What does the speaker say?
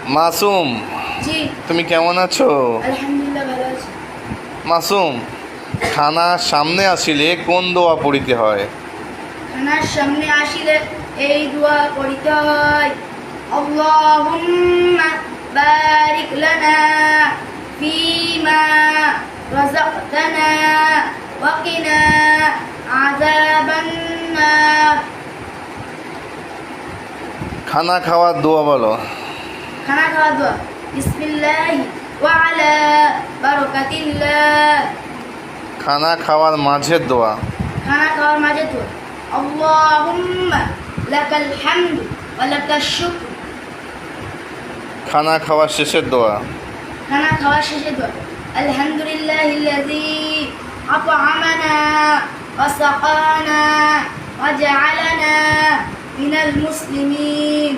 মাসুম, জি তুমি কেমন আছো? আলহামদুলিল্লাহ ভালো আছি। মাসুম, খানা সামনে আসিলে কোন দোয়া পড়িতে হয়? খানার সামনে আসিলে এই দোয়া পড়িতে হয়, আল্লাহুম্মা বারিক লানা ফীমা রাযাকতানা ওয়া কিনা আযাবান নার। খানা খাওয়ার দোয়া বলো। খানা খাওয়ার দোয়া, বিসমিল্লাহি ওয়া আলা বারাকাতিল্লাহ। খানা খাওয়ার মাঝের দোয়া। খানা খাওয়ার মাঝে দোয়া, আল্লাহুম্মা লাকাল হামদু ওয়া লাকাশ শুকর। খানা খাওয়ার শেষের দোয়া। খানা খাওয়ার শেষে দোয়া, আলহামদুলিল্লাহিল্লাযী আত'আমানা ওয়া সাকানা ওয়া জা'আলানা মিনাল মুসলিমিন।